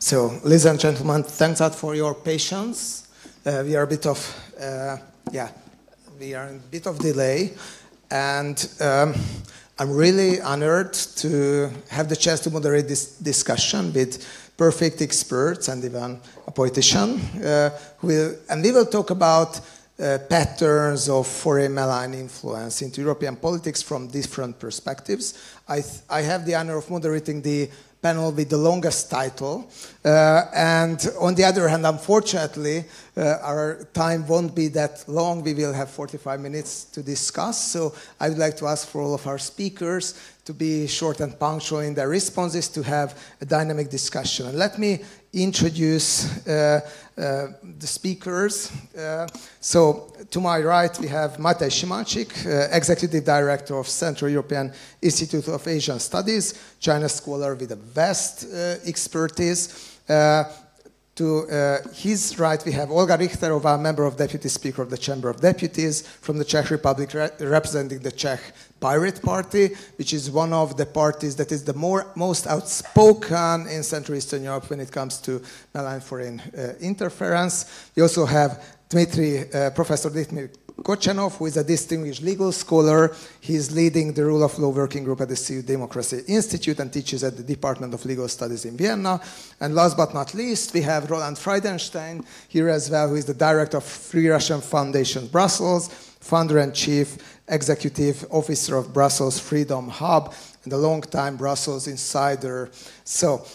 So, ladies and gentlemen, thanks a lot for your patience. We are a bit of, we are in a bit of delay, and I'm really honored to have the chance to moderate this discussion with perfect experts and even a politician. And we will talk about patterns of foreign malign influence into European politics from different perspectives. I have the honor of moderating the panel with the longest title, and on the other hand, unfortunately, our time won't be that long. We will have 45 minutes to discuss, so I would like to ask for all of our speakers to be short and punctual in their responses to have a dynamic discussion. And let me introduce the speakers. So to my right, we have Matej Šimalčík, Executive Director of Central European Institute of Asian Studies, China scholar with a vast expertise. To his right, we have Olga Richterová, member of Deputy Speaker of the Chamber of Deputies from the Czech Republic, representing the Czech Pirate Party, which is one of the parties that is the most outspoken in Central Eastern Europe when it comes to malign foreign interference. We also have Dimitry, Professor Dimitry Kochenov, who is a distinguished legal scholar. He is leading the Rule of Law Working Group at the CEU Democracy Institute and teaches at the Department of Legal Studies in Vienna. And last but not least, we have Roland Freudenstein here as well, who is the director of Free Russian Foundation Brussels, founder and chief executive officer of Brussels Freedom Hub, and a long-time Brussels insider. So,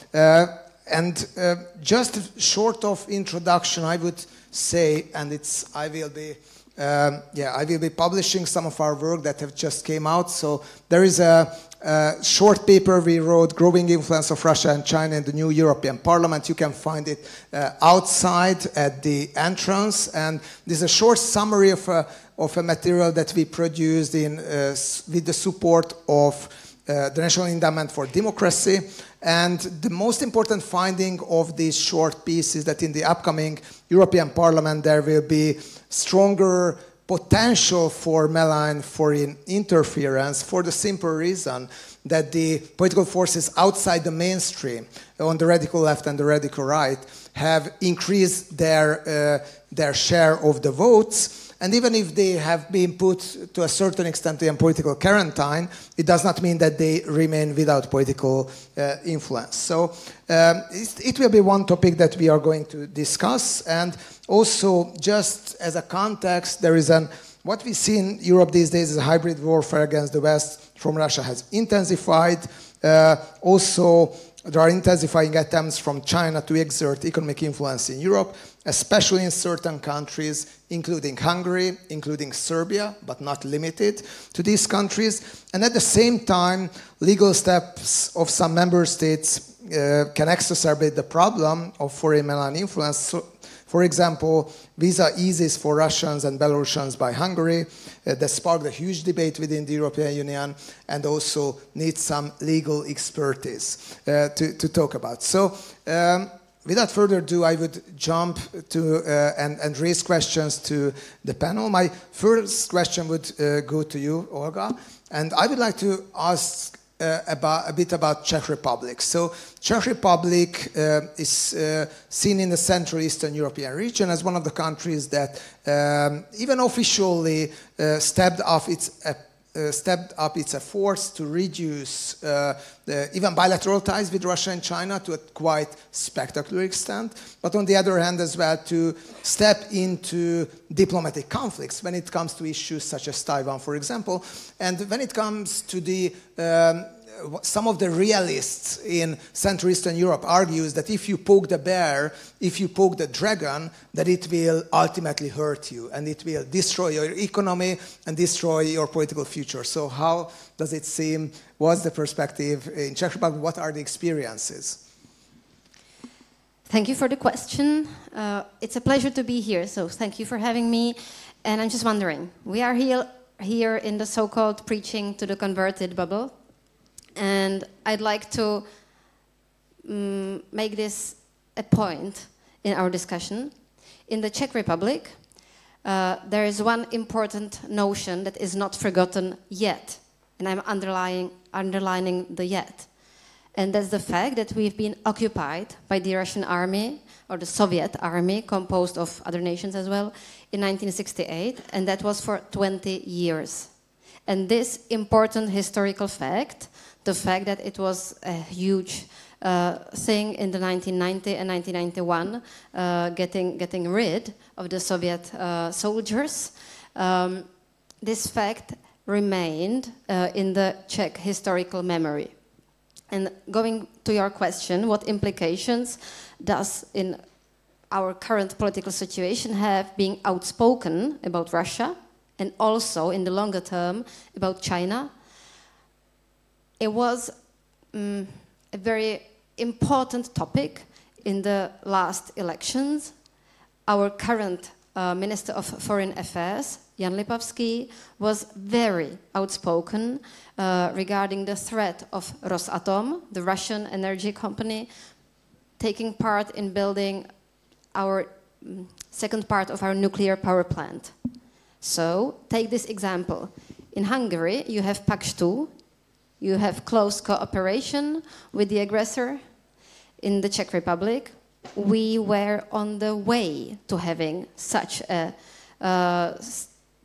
just short of introduction, I would say, and I will be publishing some of our work that have just came out. So there is a short paper we wrote, Growing Influence of Russia and China in the New European Parliament. You can find it outside at the entrance. And this is a short summary of a material that we produced with the support of the National Endowment for Democracy. And the most important finding of this short piece is that in the upcoming European Parliament there will be stronger potential for malign foreign interference for the simple reason that the political forces outside the mainstream, on the radical left and the radical right, have increased their share of the votes. And even if they have been put to a certain extent in political quarantine, it does not mean that they remain without political influence. So it will be one topic that we are going to discuss. And also, just as a context, there is what we see in Europe these days is a hybrid warfare against the West from Russia has intensified. Also, there are intensifying attempts from China to exert economic influence in Europe, especially in certain countries, including Hungary, including Serbia, but not limited to these countries. And at the same time, legal steps of some member states can exacerbate the problem of foreign malign influence. So, for example, visa eases for Russians and Belarusians by Hungary that sparked a huge debate within the European Union and also needs some legal expertise to talk about. So, without further ado, I would jump to and raise questions to the panel. My first question would go to you, Olga, and I would like to ask a bit about Czech Republic. So Czech Republic is seen in the Central Eastern European region as one of the countries that even officially stepped up its efforts to reduce even bilateral ties with Russia and China to a quite spectacular extent, but on the other hand as well to step into diplomatic conflicts when it comes to issues such as Taiwan, for example. And when it comes to the some of the realists in Central Eastern Europe argues that if you poke the bear, if you poke the dragon, that it will ultimately hurt you and it will destroy your economy and destroy your political future. So how does it seem? What's the perspective in Czech Republic? What are the experiences? Thank you for the question. It's a pleasure to be here, so thank you for having me. And I'm just wondering, we are here in the so-called preaching to the converted bubble. And I'd like to make this a point in our discussion. In the Czech Republic, there is one important notion that is not forgotten yet, and I'm underlining the yet. And that's the fact that we've been occupied by the Russian army, or the Soviet army, composed of other nations as well, in 1968, and that was for 20 years. And this important historical fact, the fact that it was a huge thing in the 1990 and 1991, getting rid of the Soviet soldiers, this fact remained in the Czech historical memory. And going to your question, what implications does in our current political situation have being outspoken about Russia and also in the longer term about China? It was a very important topic in the last elections. Our current Minister of Foreign Affairs, Jan Lipavsky, was very outspoken regarding the threat of Rosatom, the Russian energy company, taking part in building our second part of our nuclear power plant. So, take this example. In Hungary, you have Pakt 2, you have close cooperation with the aggressor. In the Czech Republic, we were on the way to having such a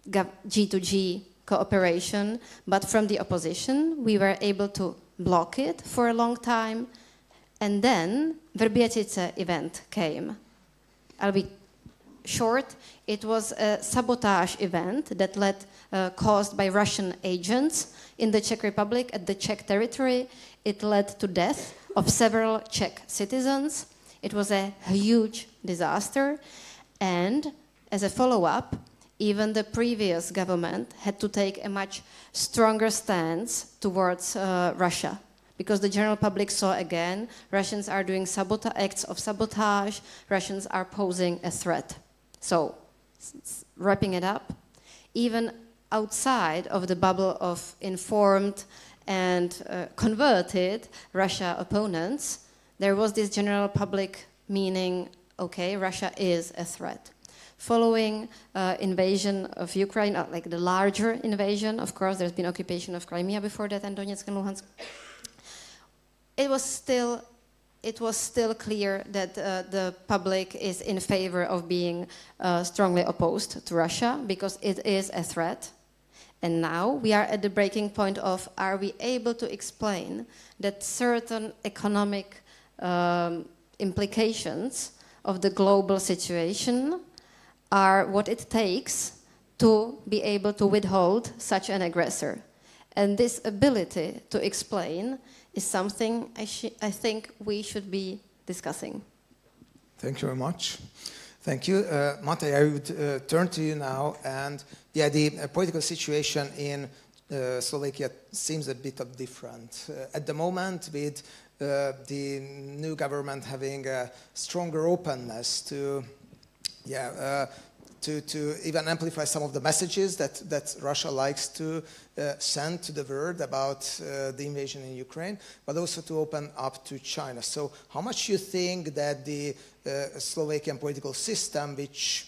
G2G cooperation, but from the opposition, we were able to block it for a long time, and then Vrbětice event came. I'll be short. It was a sabotage event that caused by Russian agents in the Czech Republic at the Czech territory. It led to death of several Czech citizens. It was a huge disaster, and as a follow-up, even the previous government had to take a much stronger stance towards Russia, because the general public saw again Russians are doing acts of sabotage, Russians are posing a threat. So, wrapping it up, even outside of the bubble of informed and converted Russia opponents, there was this general public meaning, okay, Russia is a threat. Following invasion of Ukraine, like the larger invasion, of course, there's been occupation of Crimea before that, and Donetsk and Luhansk. It was still clear that the public is in favor of being strongly opposed to Russia because it is a threat. And now we are at the breaking point of, are we able to explain that certain economic implications of the global situation are what it takes to be able to withhold such an aggressor. And this ability to explain is something I think we should be discussing. Thank you very much. Thank you. Matej, I would turn to you now. And yeah, the political situation in Slovakia seems a bit different. At the moment, with the new government having a stronger openness to even amplify some of the messages that Russia likes to send to the world about the invasion in Ukraine, but also to open up to China. So how much you think that the Slovakian political system, which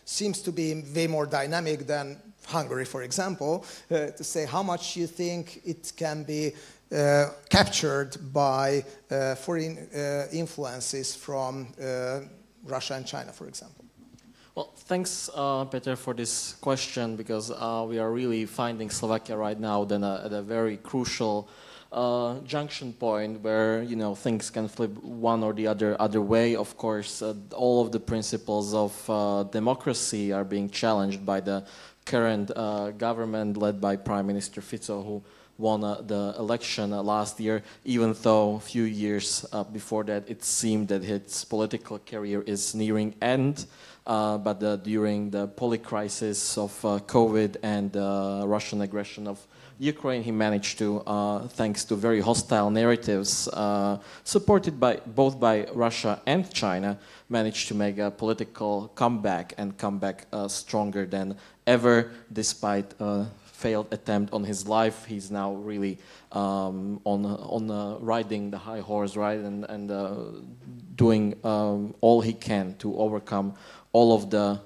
seems to be way more dynamic than Hungary, for example, to say how much you think it can be captured by foreign influences from Russia and China, for example? Well, thanks, Péter, for this question, because we are really finding Slovakia right now at a very crucial junction point where things can flip one or the other way. Of course, all of the principles of democracy are being challenged by the current government led by Prime Minister Fico, who won the election last year, even though a few years before that it seemed that his political career is nearing end. But during the polycrisis of COVID and Russian aggression of Ukraine, he managed to, thanks to very hostile narratives supported both by Russia and China, managed to make a political comeback and come back stronger than ever, despite a failed attempt on his life. He's now really riding the high horse, right, and doing all he can to overcome all of the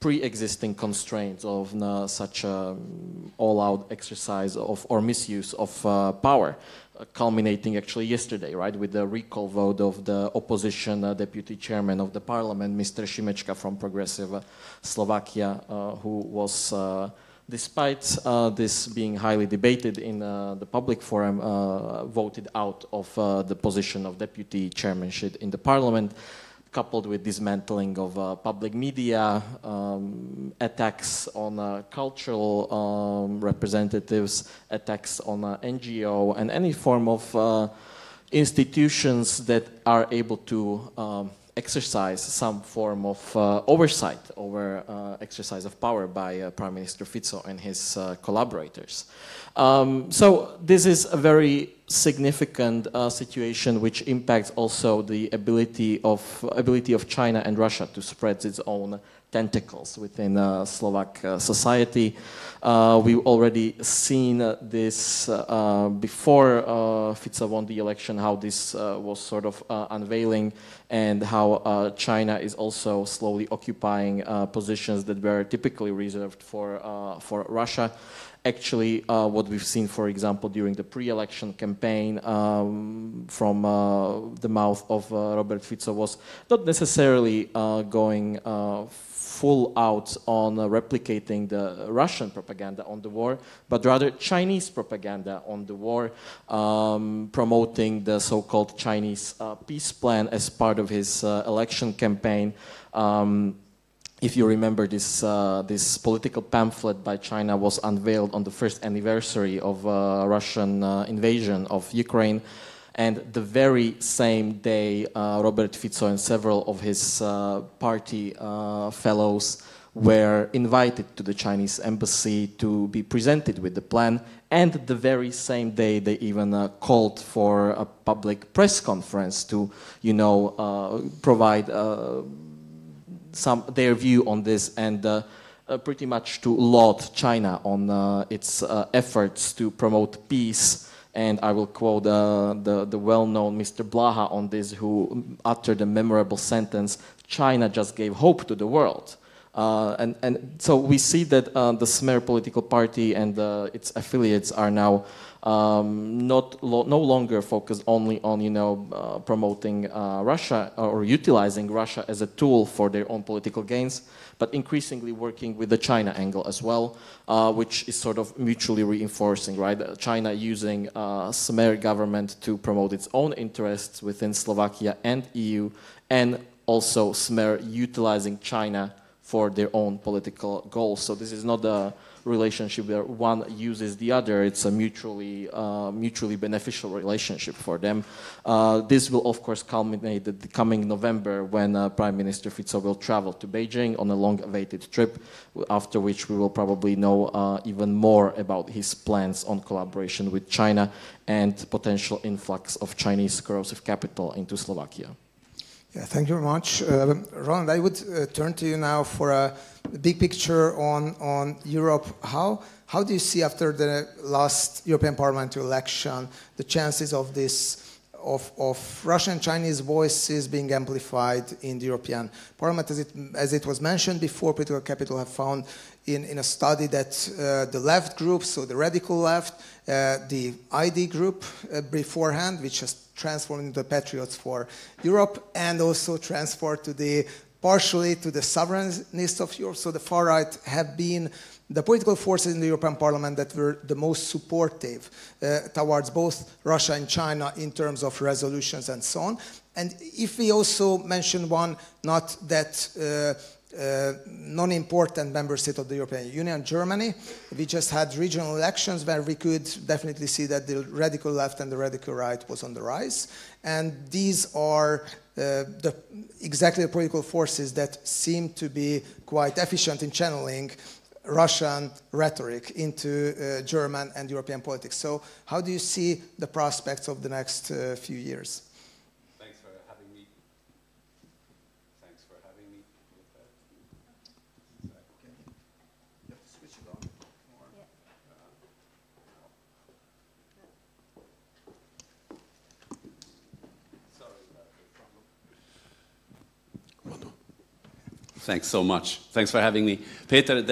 pre-existing constraints of such all-out exercise of or misuse of power, culminating actually yesterday, right, with the recall vote of the opposition deputy chairman of the parliament, Mr. Šimalčík from Progressive Slovakia, who was, despite this being highly debated in the public forum, voted out of the position of deputy chairmanship in the parliament, coupled with dismantling of public media, attacks on cultural representatives, attacks on NGO, and any form of institutions that are able to exercise some form of oversight over exercise of power by Prime Minister Fico and his collaborators. So this is a very significant situation which impacts also the ability of China and Russia to spread its own tentacles within Slovak society. We've already seen this before Fico won the election, how this was sort of unveiling, and how China is also slowly occupying positions that were typically reserved for Russia. Actually, what we've seen, for example, during the pre-election campaign from the mouth of Robert Fico was not necessarily going full out on replicating the Russian propaganda on the war, but rather Chinese propaganda on the war, promoting the so-called Chinese peace plan as part of his election campaign. If you remember, this political pamphlet by China was unveiled on the first anniversary of Russian invasion of Ukraine, and the very same day Robert Fico and several of his party fellows were invited to the Chinese embassy to be presented with the plan, and the very same day they even called for a public press conference to, provide their view on this, and pretty much to laud China on its efforts to promote peace. And I will quote the well-known Mr. Blaha on this, who uttered a memorable sentence, "China just gave hope to the world." And so we see that the Smer political party and its affiliates are now no longer focused only on promoting Russia or utilizing Russia as a tool for their own political gains, but increasingly working with the China angle as well, which is sort of mutually reinforcing, right? China using Smer government to promote its own interests within Slovakia and EU, and also Smer utilizing China for their own political goals. So this is not a relationship where one uses the other. It's a mutually beneficial relationship for them. This will, of course, culminate the coming November when Prime Minister Fico will travel to Beijing on a long-awaited trip, after which we will probably know even more about his plans on collaboration with China and potential influx of Chinese corrosive capital into Slovakia. Yeah, thank you very much. Roland, I would turn to you now for a big picture on Europe. How do you see, after the last European Parliament election, the chances of this, of Russian and Chinese voices being amplified in the European Parliament? As it was mentioned before, Political Capital have found in a study that the left group, so the radical left, the ID group beforehand, which has transformed into Patriots for Europe, and also transferred partially to the sovereignist of Europe. So the far right have been the political forces in the European Parliament that were the most supportive towards both Russia and China in terms of resolutions and so on. And if we also mention one not that non-important member state of the European Union, Germany, we just had regional elections where we could definitely see that the radical left and the radical right was on the rise. And these are exactly the political forces that seem to be quite efficient in channeling Russian rhetoric into German and European politics. So how do you see the prospects of the next few years? Thanks for having me. Thanks for having me. You have to switch it on. Sorry about the problem. Thanks so much. Thanks for having me. Péter,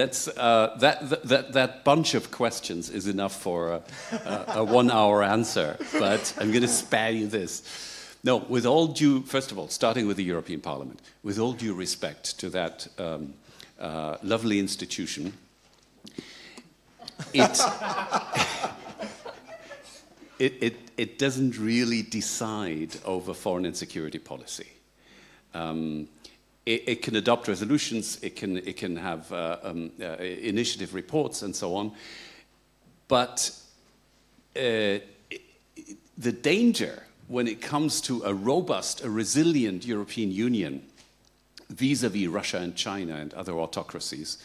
that bunch of questions is enough for a 1 hour answer, but I'm going to spare you this. No, with all due, first of all, starting with the European Parliament, with all due respect to that lovely institution, it doesn't really decide over foreign and security policy. It can adopt resolutions, it can have initiative reports and so on, but the danger when it comes to a robust, a resilient European Union vis-à-vis Russia and China and other autocracies,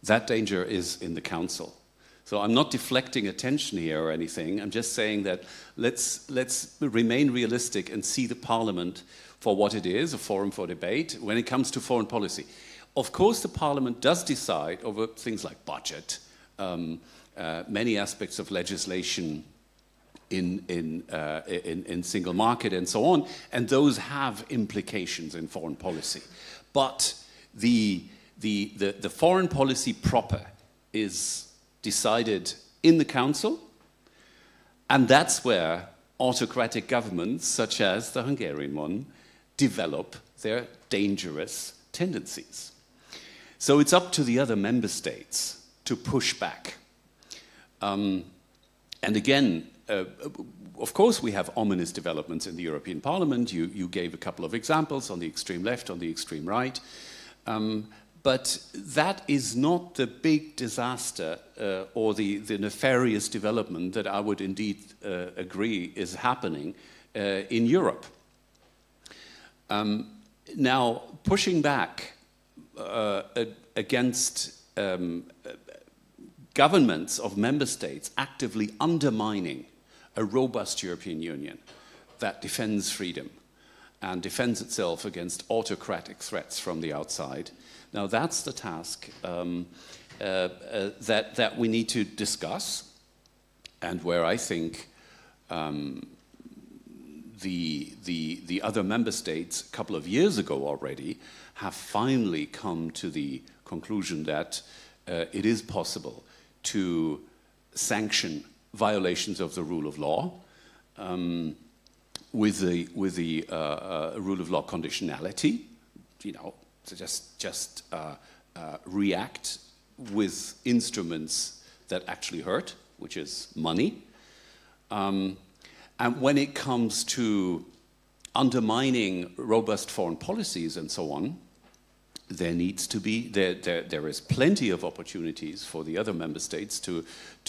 that danger is in the Council. So I'm not deflecting attention here or anything. I'm just saying that let's remain realistic and see the Parliament for what it is, a forum for debate, when it comes to foreign policy. Of course, the Parliament does decide over things like budget, many aspects of legislation in single market and so on, and those have implications in foreign policy. But the foreign policy proper is decided in the Council, and that's where autocratic governments, such as the Hungarian one, develop their dangerous tendencies. So it's up to the other member states to push back. And again, of course we have ominous developments in the European Parliament. You gave a couple of examples on the extreme left, on the extreme right. But that is not the big disaster or the nefarious development that I would indeed agree is happening in Europe. Now, pushing back against governments of member states actively undermining a robust European Union that defends freedom and defends itself against autocratic threats from the outside. Now that's the task that we need to discuss, and where I think the other member states a couple of years ago already have finally come to the conclusion that it is possible to sanction violations of the rule of law with the rule of law conditionality, you know, to just react with instruments that actually hurt, which is money. And when it comes to undermining robust foreign policies and so on, there needs to be, there is plenty of opportunities for the other member states to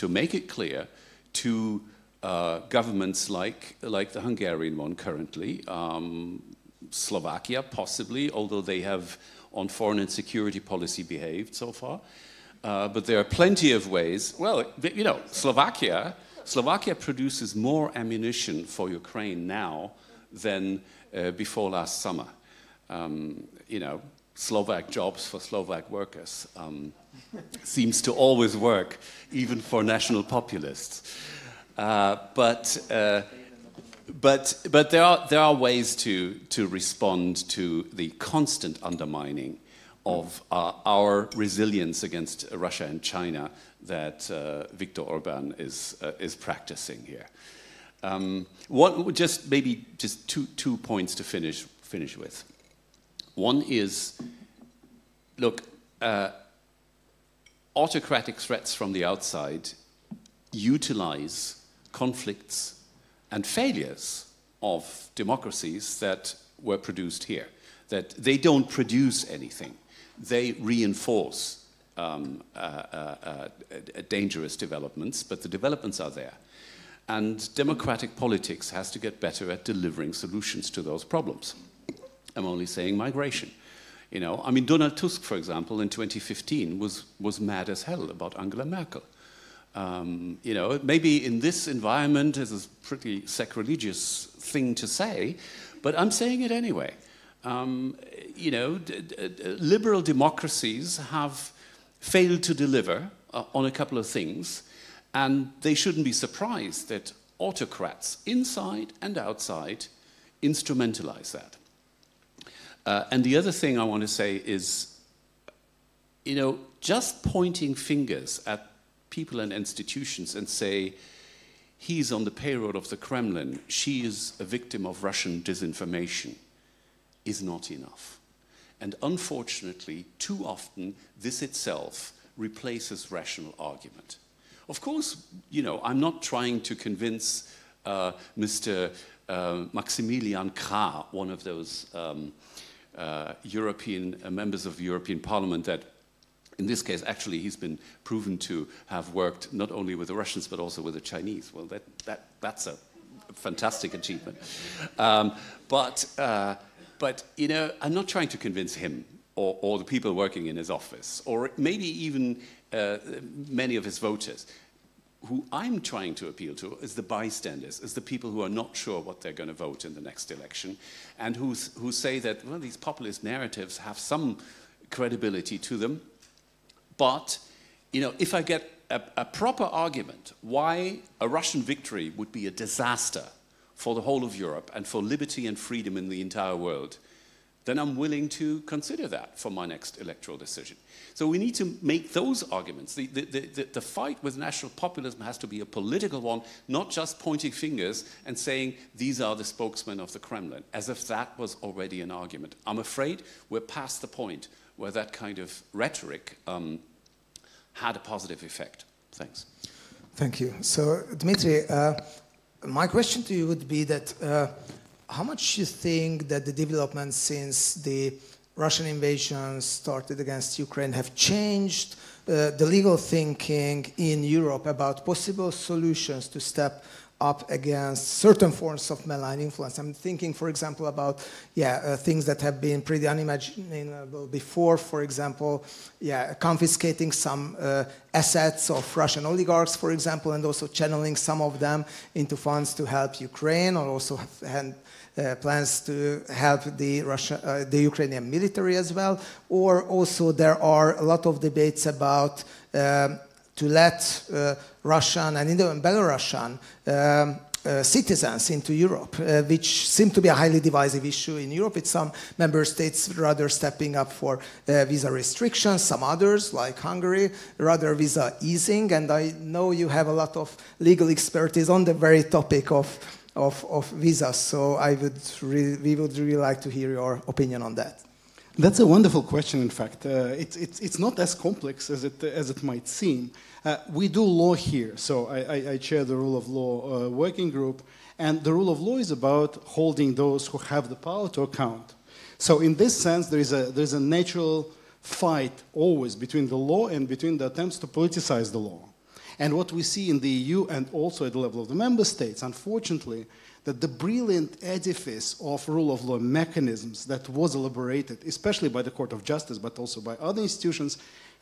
make it clear to governments like the Hungarian one currently, Slovakia possibly, although they have on foreign and security policy behaved so far. But there are plenty of ways. Well, you know, Slovakia produces more ammunition for Ukraine now than before last summer. You know, Slovak jobs for Slovak workers seems to always work, even for national populists. But there are ways to respond to the constant undermining of our resilience against Russia and China that Viktor Orban is practicing here. Just two points to finish with. One is, look, autocratic threats from the outside utilize conflicts and failures of democracies that were produced here. That they don't produce anything. They reinforce dangerous developments, but the developments are there. And democratic politics has to get better at delivering solutions to those problems. I'm only saying migration. You know, I mean, Donald Tusk, for example, in 2015 was mad as hell about Angela Merkel. You know, maybe in this environment is a pretty sacrilegious thing to say, but I'm saying it anyway. You know, liberal democracies have failed to deliver on a couple of things, and they shouldn't be surprised that autocrats inside and outside instrumentalize that. And the other thing I want to say is you know, just pointing fingers at people and institutions and say, he's on the payroll of the Kremlin, she is a victim of Russian disinformation, is not enough. And unfortunately, too often, this itself replaces rational argument. Of course, you know, I'm not trying to convince Mr. Maximilian Krah, one of those European members of the European Parliament that, in this case, actually, he's been proven to have worked not only with the Russians, but also with the Chinese. Well, that's a fantastic achievement. But you know, I'm not trying to convince him or the people working in his office, or maybe even many of his voters. Who I'm trying to appeal to is the bystanders, is the people who are not sure what they're going to vote in the next election, and who say that, well, these populist narratives have some credibility to them. But, you know, if I get a proper argument why a Russian victory would be a disaster for the whole of Europe and for liberty and freedom in the entire world, then I'm willing to consider that for my next electoral decision. So we need to make those arguments. The fight with national populism has to be a political one, not just pointing fingers and saying, these are the spokesmen of the Kremlin, as if that was already an argument. I'm afraid we're past the point where that kind of rhetoric had a positive effect. Thanks. Thank you. So, Dimitry, my question to you would be that how much you think that the developments since the Russian invasion started against Ukraine have changed the legal thinking in Europe about possible solutions to step up against certain forms of malign influence? I'm thinking, for example, about things that have been pretty unimaginable before. For example, confiscating some assets of Russian oligarchs, for example, and also channeling some of them into funds to help Ukraine, or also plans to help the Ukrainian military as well. Or also there are a lot of debates about to let Russian and even Belarusian citizens into Europe, which seem to be a highly divisive issue in Europe, with some member states rather stepping up for visa restrictions, some others, like Hungary, rather visa easing. And I know you have a lot of legal expertise on the very topic of visas, so we would really like to hear your opinion on that. That's a wonderful question, in fact. It's not as complex as it might seem. We do law here, so I chair the rule of law working group, and the rule of law is about holding those who have the power to account. So in this sense, there is a natural fight always between the law and between the attempts to politicize the law. And what we see in the EU and also at the level of the member states, unfortunately, that the brilliant edifice of rule of law mechanisms that was elaborated, especially by the Court of Justice, but also by other institutions,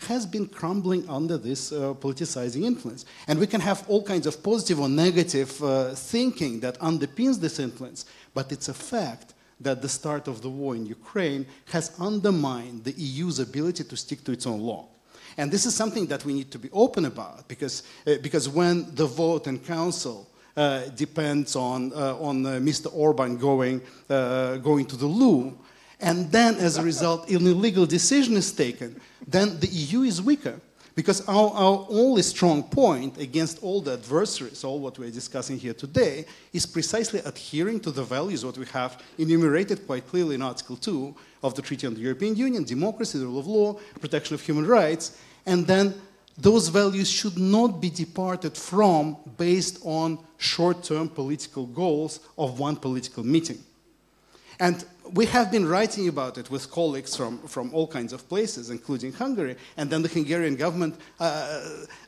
has been crumbling under this politicizing influence. And we can have all kinds of positive or negative thinking that underpins this influence, but it's a fact that the start of the war in Ukraine has undermined the EU's ability to stick to its own law. And this is something that we need to be open about, because when the vote in Council depends on Mr. Orban going to the loo, and then as a result an illegal decision is taken, then the EU is weaker. Because our only strong point against all the adversaries, all what we're discussing here today, is precisely adhering to the values what we have enumerated quite clearly in Article 2 of the Treaty on the European Union: democracy, the rule of law, protection of human rights. And then those values should not be departed from based on short-term political goals of one political meeting. And we have been writing about it with colleagues from all kinds of places, including Hungary, and then the Hungarian government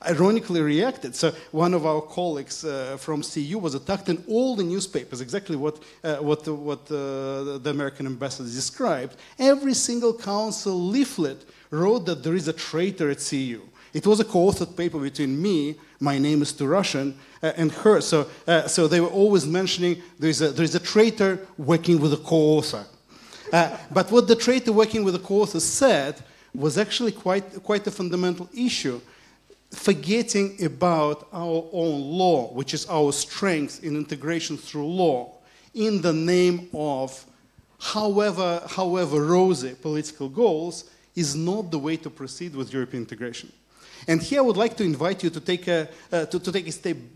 ironically reacted. So one of our colleagues from CU was attacked in all the newspapers, exactly what the American ambassador described. Every single council leaflet wrote that there is a traitor at CU. It was a co-authored paper between me, my name is too Russian, and her. So they were always mentioning there is a traitor working with a co-author. But what the traitor working with a co-author said was actually quite a fundamental issue, forgetting about our own law, which is our strength in integration through law, in the name of however rosy political goals, is not the way to proceed with European integration. And here I would like to invite you to take a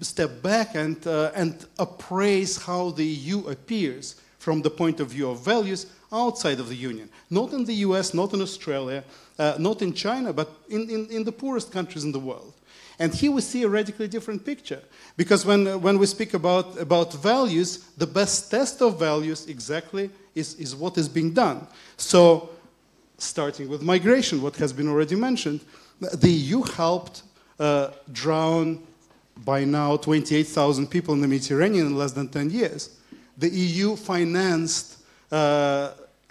step back and appraise how the EU appears from the point of view of values outside of the Union. Not in the US, not in Australia, not in China, but in the poorest countries in the world. And here we see a radically different picture. Because when we speak about values, the best test of values exactly is what is being done. So, starting with migration, what has been already mentioned, the EU helped drown by now 28,000 people in the Mediterranean in less than 10 years. The EU financed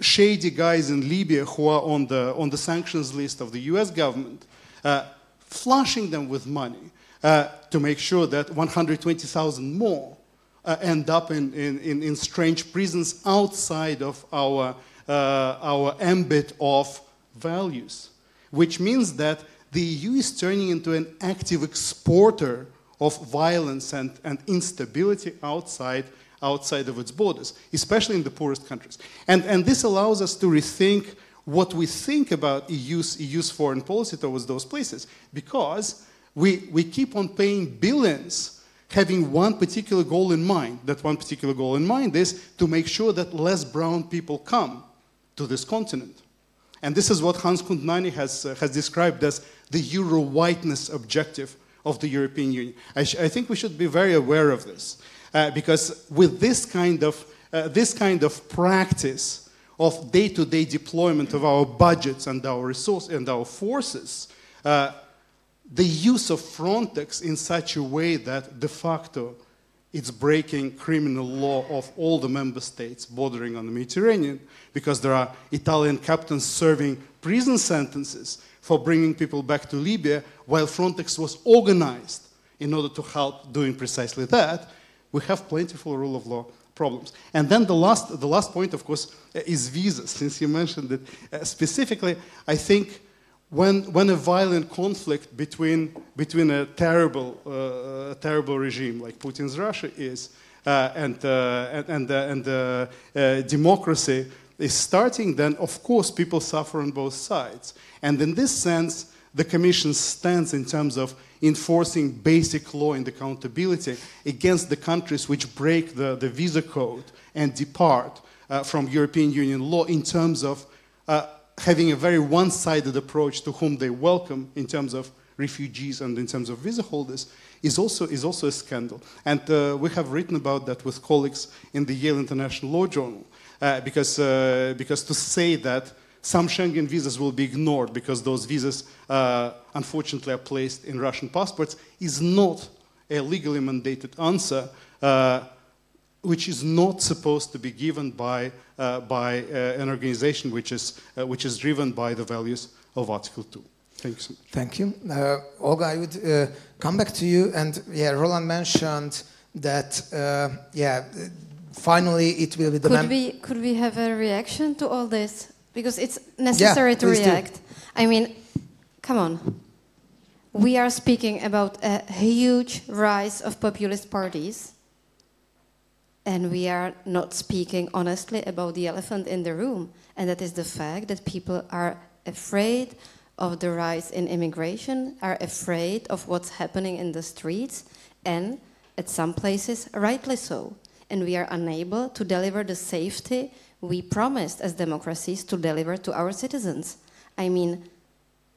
shady guys in Libya who are on the sanctions list of the US government, flushing them with money to make sure that 120,000 more end up in strange prisons outside of our ambit of values, which means that the EU is turning into an active exporter of violence and instability outside of its borders, especially in the poorest countries. And this allows us to rethink what we think about EU's foreign policy towards those places, because we keep on paying billions having one particular goal in mind. That one particular goal in mind is to make sure that less brown people come to this continent. And this is what Hans Kundnani has described as the Euro-whiteness objective of the European Union. I think we should be very aware of this, because with this kind of practice of day-to-day deployment of our budgets and our resources and our forces, the use of Frontex in such a way that de facto it's breaking criminal law of all the member states bordering on the Mediterranean, because there are Italian captains serving prison sentences for bringing people back to Libya, while Frontex was organized in order to help doing precisely that. We have plentiful rule of law problems. And then the last point, of course, is visas. Since you mentioned it specifically, I think when a violent conflict between a terrible regime like Putin's Russia is and democracy is starting, then of course people suffer on both sides. And in this sense, the Commission stands in terms of enforcing basic law and accountability against the countries which break the visa code and depart from European Union law in terms of having a very one-sided approach to whom they welcome in terms of refugees and in terms of visa holders is also a scandal. And we have written about that with colleagues in the Yale International Law Journal, because to say that some Schengen visas will be ignored because those visas unfortunately are placed in Russian passports is not a legally mandated answer, which is not supposed to be given by an organization which is driven by the values of Article 2. Thank you so much. Thank you. Olga, I would come back to you. And yeah, Roland mentioned that, finally it will be the... Could we have a reaction to all this? Because it's necessary to react. I mean, come on. We are speaking about a huge rise of populist parties, and we are not speaking honestly about the elephant in the room, and that is the fact that people are afraid of the rise in immigration, are afraid of what's happening in the streets, and at some places, rightly so. And we are unable to deliver the safety we promised as democracies to deliver to our citizens. I mean,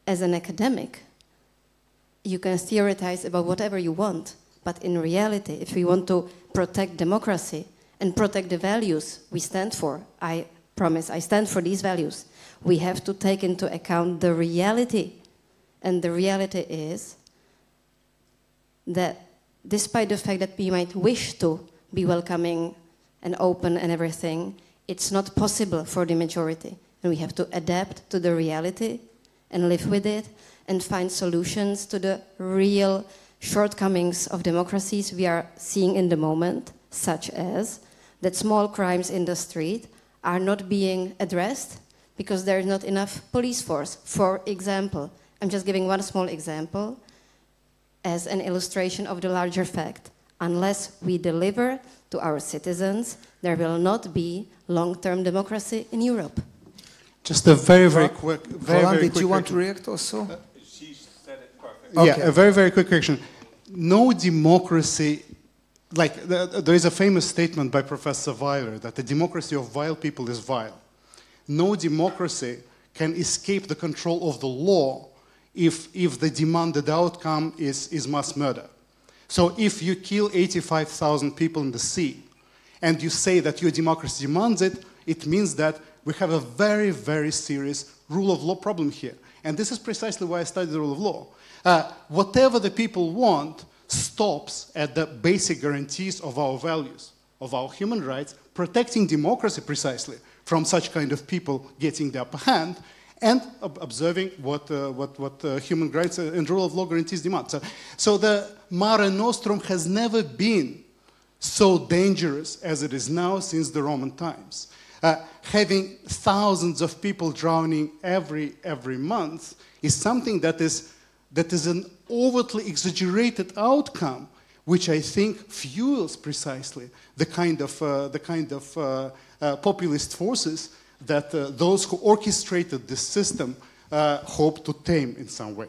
as an academic, you can theorize about whatever you want, but in reality, if we want to protect democracy and protect the values we stand for, I promise I stand for these values, we have to take into account the reality. And the reality is that despite the fact that we might wish to be welcoming and open and everything, it's not possible for the majority. And we have to adapt to the reality and live with it and find solutions to the real shortcomings of democracies we are seeing in the moment, such as that small crimes in the street are not being addressed because there is not enough police force. For example, I'm just giving one small example as an illustration of the larger fact. Unless we deliver to our citizens, there will not be long-term democracy in Europe. Just a very quick, Roland, did quick you want to correction. react also? She said it perfectly. Yeah, a very quick correction. No democracy, like there is a famous statement by Professor Weiler that the democracy of vile people is vile. No democracy can escape the control of the law if the demanded outcome is mass murder. So if you kill 85,000 people in the sea and you say that your democracy demands it, it means that we have a very serious rule of law problem here. And this is precisely why I studied the rule of law. Whatever the people want stops at the basic guarantees of our values, of our human rights, protecting democracy precisely from such kind of people getting the upper hand, and observing what human rights and rule of law guarantees demand. So the Mare Nostrum has never been so dangerous as it is now since the Roman times. Having thousands of people drowning every month is something that is an overtly exaggerated outcome, which I think fuels precisely the kind of populist forces that those who orchestrated this system hope to tame in some way.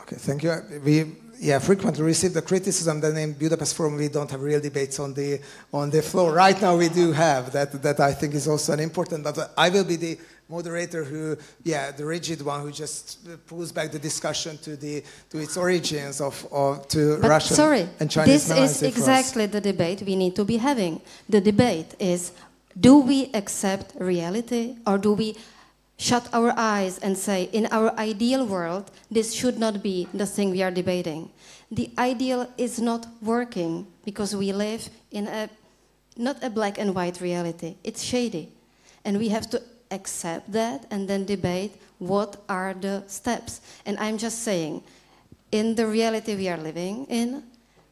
Okay, thank you. We frequently receive the criticism that in Budapest Forum we don't have real debates on the floor. Right now we do have that. I think is also an important. But I will be the moderator who, the rigid one who just pulls back the discussion to its origins to Russian and Chinese. This is exactly the debate we need to be having. The debate is: do we accept reality, or do we shut our eyes and say, in our ideal world, this should not be the thing we are debating? The ideal is not working because we live in not a black and white reality. It's shady. And we have to accept that and then debate what are the steps. And I'm just saying, in the reality we are living in,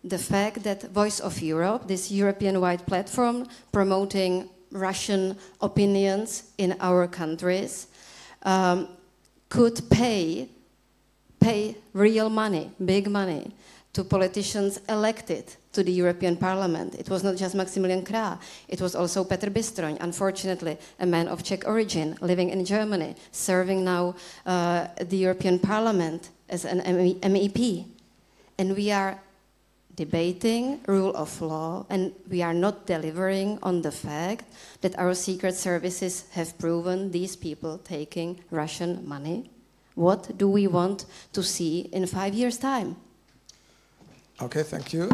the fact that Voice of Europe, this European-wide platform promoting Russian opinions in our countries, could pay real money, big money, to politicians elected to the European Parliament. It was not just Maximilian Krah, it was also Péter Bystroň, unfortunately a man of Czech origin, living in Germany, serving now the European Parliament as an MEP. And we are debating rule of law, and we are not delivering on the fact that our secret services have proven these people taking Russian money. What do we want to see in 5 years' time? Okay, thank you.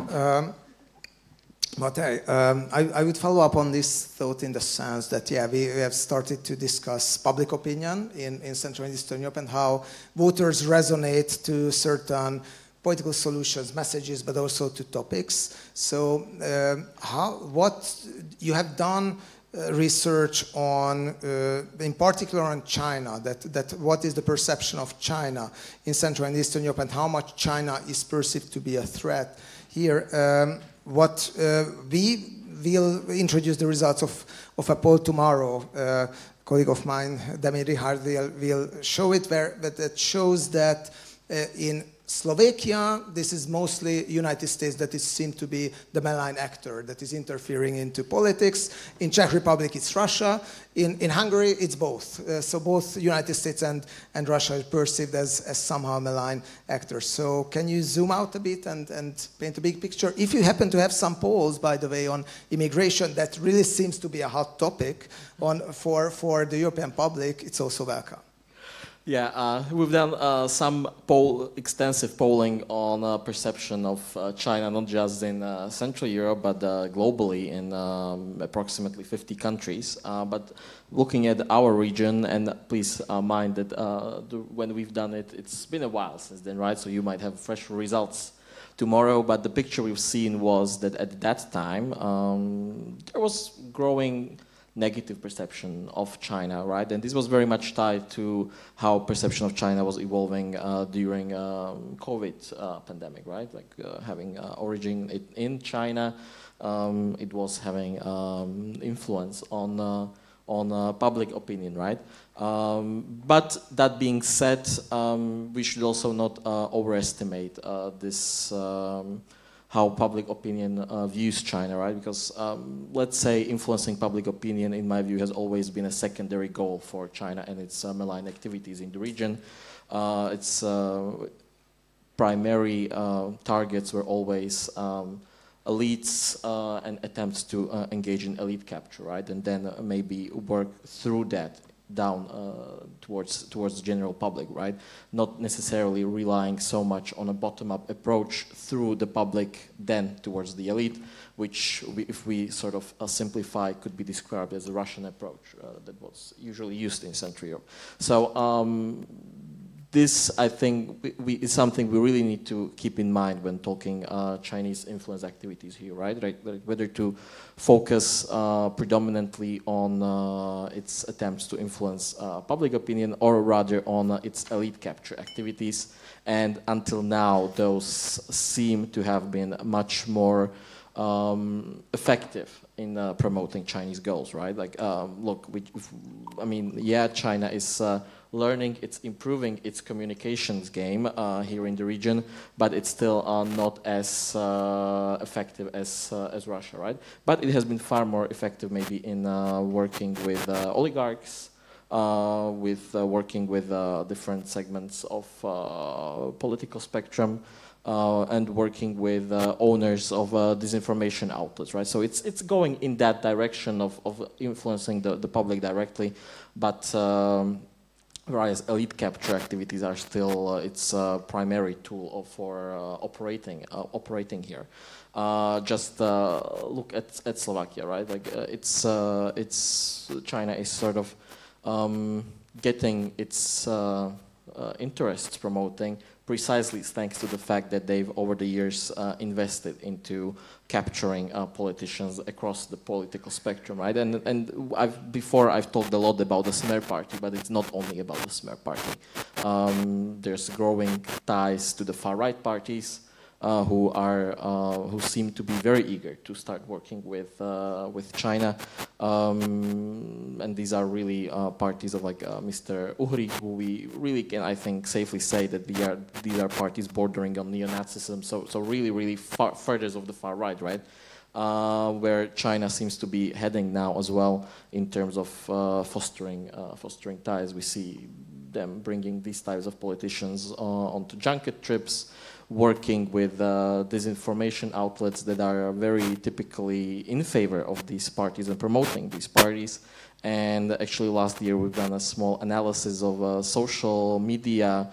Matej, I would follow up on this thought in the sense that, we have started to discuss public opinion in Central and Eastern Europe and how voters resonate to certain political solutions, messages, but also to topics. So what you have done research on, in particular on China, that what is the perception of China in Central and Eastern Europe and how much China is perceived to be a threat. Here, we will introduce the results of a poll tomorrow. A colleague of mine, Dimitry, will show it, but it shows that in Slovakia, this is mostly United States that is seen to be the malign actor that is interfering into politics. In Czech Republic, it's Russia. In Hungary, it's both. So both United States and Russia are perceived as somehow malign actors. So can you zoom out a bit and paint a big picture? If you happen to have some polls, by the way, on immigration, that really seems to be a hot topic for the European public, it's also welcome. Yeah, we've done some extensive polling on perception of China, not just in Central Europe, but globally in approximately 50 countries. But looking at our region, and please mind that when we've done it, it's been a while since then, right? So you might have fresh results tomorrow, but the picture we've seen was that at that time, there was growing negative perception of China, right? And this was very much tied to how perception of China was evolving during COVID pandemic, right? Like having origin in China, it was having influence on public opinion, right? But that being said, we should also not overestimate this how public opinion views China, right? Because let's say influencing public opinion, in my view, has always been a secondary goal for China and its malign activities in the region. Its primary targets were always elites and attempts to engage in elite capture, right? And then maybe work through that down towards the general public, right? Not necessarily relying so much on a bottom-up approach through the public, then towards the elite, which, if we sort of simplify, could be described as a Russian approach that was usually used in Central Europe. So this, I think, is something we really need to keep in mind when talking Chinese influence activities here, right? Like whether to focus predominantly on its attempts to influence public opinion, or rather on its elite capture activities. And until now, those seem to have been much more effective in promoting Chinese goals, right? Like, look, I mean, yeah, China is learning, it's improving its communications game here in the region, but it's still not as effective as Russia, right? But it has been far more effective maybe in working with oligarchs, working with different segments of political spectrum, and working with owners of disinformation outlets, right? So it's going in that direction of influencing the public directly, but whereas elite capture activities are still its primary tool for operating here. Just look at Slovakia, right? Like China is sort of getting its interests promoting precisely thanks to the fact that they've over the years invested into capturing politicians across the political spectrum, right? And before I've talked a lot about the Smer party, but it's not only about the Smer party. There's growing ties to the far right parties who seem to be very eager to start working with China, and these are really parties of like Mr. Uhry, who we really can, I think, safely say that these are parties bordering on neo-Nazism. So really furthers of the far right, right? Where China seems to be heading now as well in terms of fostering ties. We see them bringing these types of politicians onto junket trips, working with disinformation outlets that are very typically in favor of these parties and promoting these parties. And actually last year we've done a small analysis of social media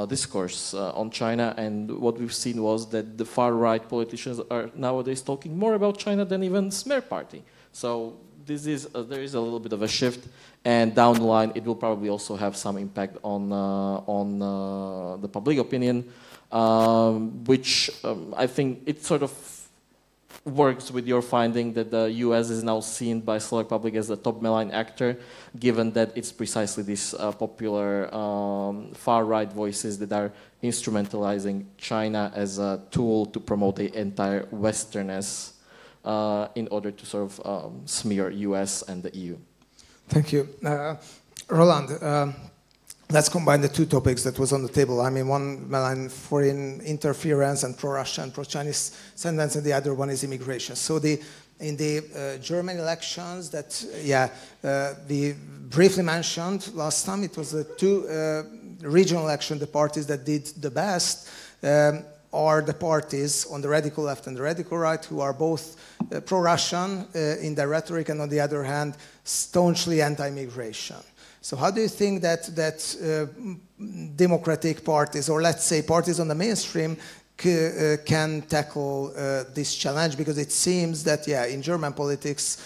discourse on China, and what we've seen was that the far-right politicians are nowadays talking more about China than even Smer party. So there is a little bit of a shift, and down the line it will probably also have some impact on the public opinion. Which I think it sort of works with your finding that the US is now seen by Slovak public as the top malign actor, given that it's precisely these popular far-right voices that are instrumentalizing China as a tool to promote the entire Westernness in order to sort of smear US and the EU. Thank you. Roland, let's combine the two topics that was on the table. I mean, one malign foreign interference and pro-Russian, pro-Chinese sentiments, and the other one is immigration. So in the German elections that, we briefly mentioned last time, it was the two regional elections, the parties that did the best are the parties on the radical left and the radical right, who are both pro-Russian in their rhetoric, and on the other hand, staunchly anti-immigration. So how do you think that democratic parties, or let's say parties on the mainstream, can tackle this challenge? Because it seems that, in German politics,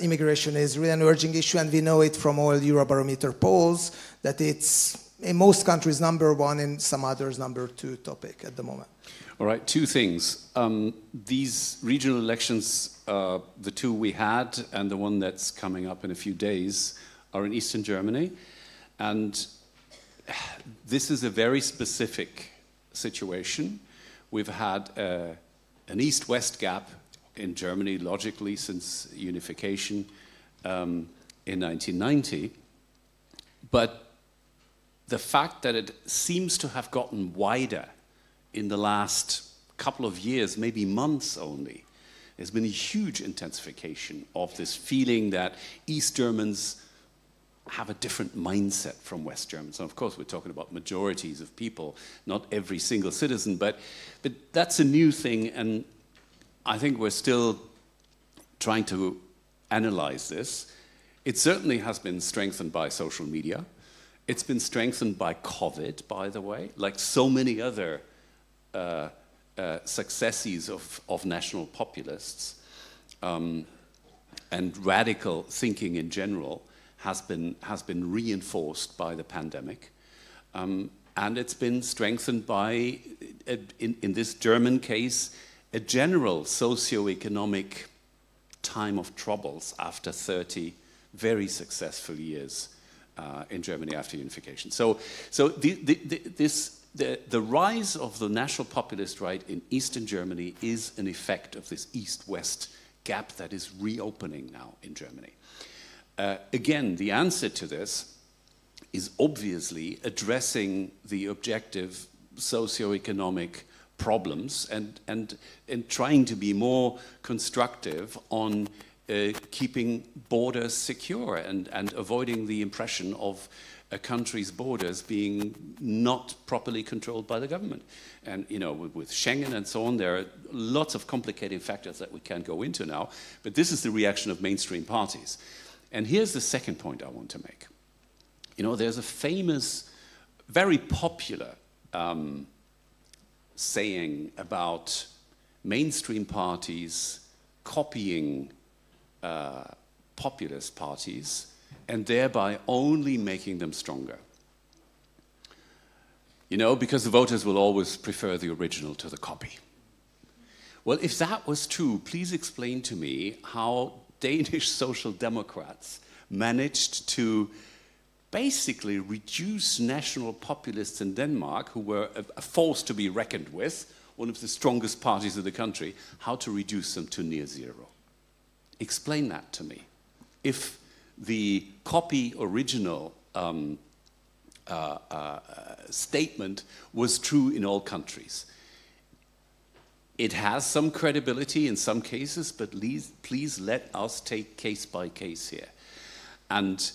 immigration is really an urgent issue, and we know it from all Eurobarometer polls that it's in most countries #1, in some others #2 topic at the moment. All right, two things. These regional elections, the two we had and the one that's coming up in a few days, are in Eastern Germany, and this is a very specific situation. We've had an East-West gap in Germany, logically, since unification in 1990, but the fact that it seems to have gotten wider in the last couple of years, maybe months only, there's been a huge intensification of this feeling that East Germans have a different mindset from West Germans. And of course, we're talking about majorities of people, not every single citizen, but that's a new thing, and I think we're still trying to analyze this. It certainly has been strengthened by social media. It's been strengthened by COVID, by the way, like so many other successes of national populists, and radical thinking in general has been reinforced by the pandemic, and it's been strengthened by, in this German case, a general socio-economic time of troubles after 30 very successful years in Germany after unification. So the rise of the national populist right in Eastern Germany is an effect of this East-West gap that is reopening now in Germany. Again, the answer to this is obviously addressing the objective socio-economic problems and trying to be more constructive on keeping borders secure and avoiding the impression of a country's borders being not properly controlled by the government. And, you know, with Schengen and so on, there are lots of complicating factors that we can't go into now, but this is the reaction of mainstream parties. And here's the second point I want to make. You know, there's a famous, very popular saying about mainstream parties copying populist parties and thereby only making them stronger. You know, because the voters will always prefer the original to the copy. Well, if that was true, please explain to me how Danish Social Democrats managed to basically reduce national populists in Denmark, who were a force to be reckoned with, one of the strongest parties of the country, how to reduce them to near zero. Explain that to me. If the copy original statement was true in all countries. It has some credibility in some cases, but please let us take case by case here. And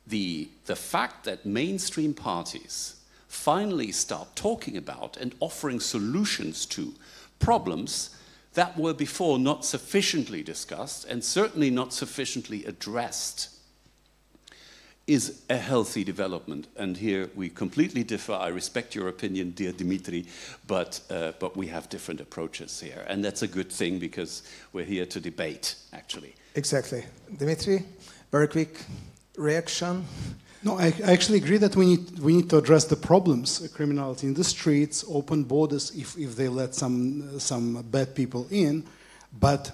the fact that mainstream parties finally start talking about and offering solutions to problems that were before not sufficiently discussed and certainly not sufficiently addressed is a healthy development. And here we completely differ. I respect your opinion, dear Dimitry, but we have different approaches here. And that's a good thing because we're here to debate, actually. Exactly. Dimitry, very quick reaction. No, I actually agree that we need to address the problems, criminality in the streets, open borders if they let some bad people in, but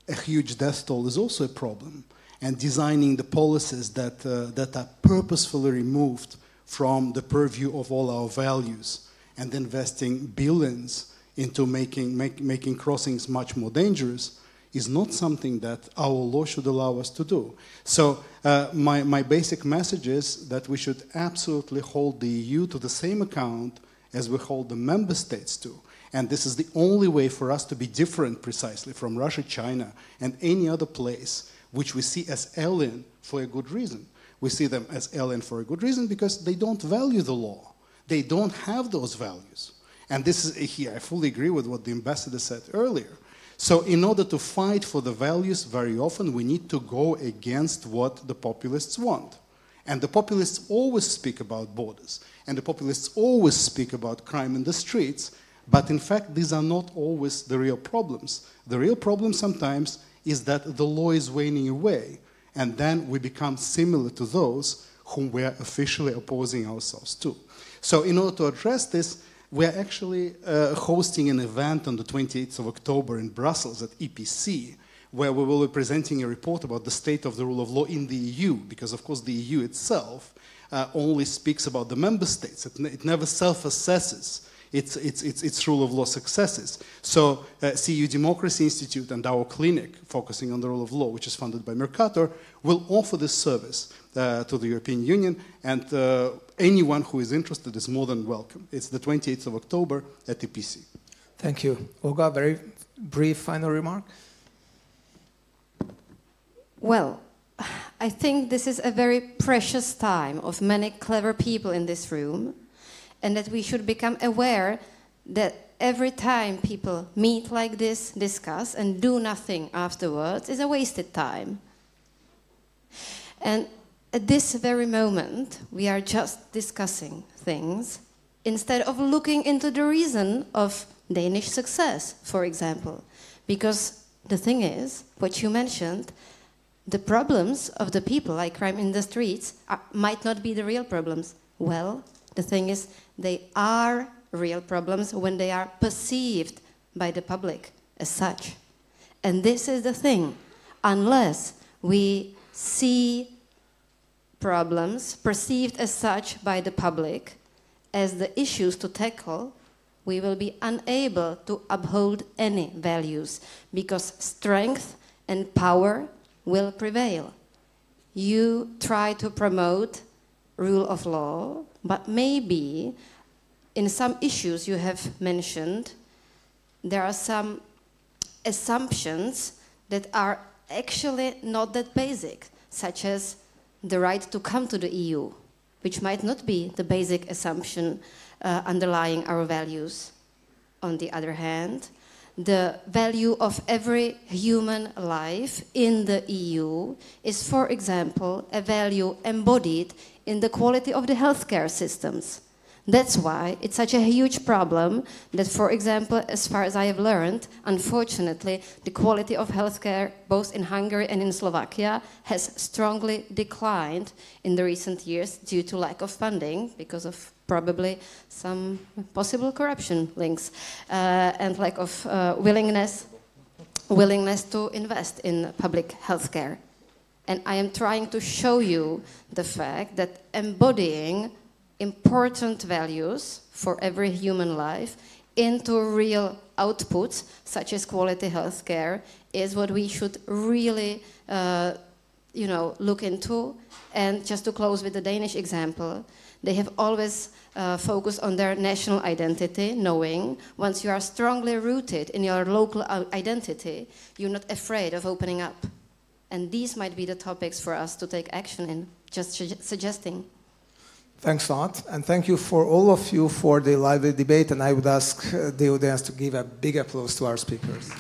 a huge death toll is also a problem. And designing the policies that are purposefully removed from the purview of all our values and investing billions into making crossings much more dangerous is not something that our law should allow us to do. So my basic message is that we should absolutely hold the EU to the same account as we hold the member states to. And this is the only way for us to be different precisely from Russia, China, and any other place which we see as alien for a good reason. We see them as alien for a good reason because they don't value the law. They don't have those values. And this is here, I fully agree with what the ambassador said earlier. So in order to fight for the values, very often we need to go against what the populists want. And the populists always speak about borders. And the populists always speak about crime in the streets. But in fact, these are not always the real problems. The real problem sometimes is that the law is waning away, and then we become similar to those whom we are officially opposing ourselves to. So in order to address this, we are actually hosting an event on the 28th of October in Brussels at EPC, where we will be presenting a report about the state of the rule of law in the EU, because of course the EU itself only speaks about the member states. It never self-assesses its rule of law successes. So CEU Democracy Institute and our clinic focusing on the rule of law, which is funded by Mercator, will offer this service to the European Union, and anyone who is interested is more than welcome. It's the 28th of October at EPC. Thank you. Olga, very brief final remark. Well, I think this is a very precious time of many clever people in this room, and that we should become aware that every time people meet like this, discuss, and do nothing afterwards is a wasted time. And at this very moment, we are just discussing things instead of looking into the reason of Danish success, for example. Because the thing is, what you mentioned, the problems of the people, like crime in the streets, might not be the real problems. Well, the thing is, they are real problems when they are perceived by the public as such. And this is the thing. Unless we see problems perceived as such by the public as the issues to tackle, we will be unable to uphold any values, because strength and power will prevail. You try to promote rule of law, but maybe in some issues you have mentioned, there are some assumptions that are actually not that basic, such as the right to come to the EU, which might not be the basic assumption underlying our values. On the other hand, the value of every human life in the EU is, for example, a value embodied in the quality of the healthcare systems. That's why it's such a huge problem that, for example, as far as I have learned, unfortunately, the quality of healthcare, both in Hungary and in Slovakia, has strongly declined in the recent years due to lack of funding, because of probably some possible corruption links, and lack of willingness to invest in public healthcare. And I am trying to show you the fact that embodying important values for every human life into real outputs, such as quality healthcare, is what we should really look into. And just to close with the Danish example, they have always focused on their national identity, knowing once you are strongly rooted in your local identity, you're not afraid of opening up. And these might be the topics for us to take action in, just suggesting. Thanks a lot, and thank you for all of you for the lively debate, and I would ask the audience to give a big applause to our speakers.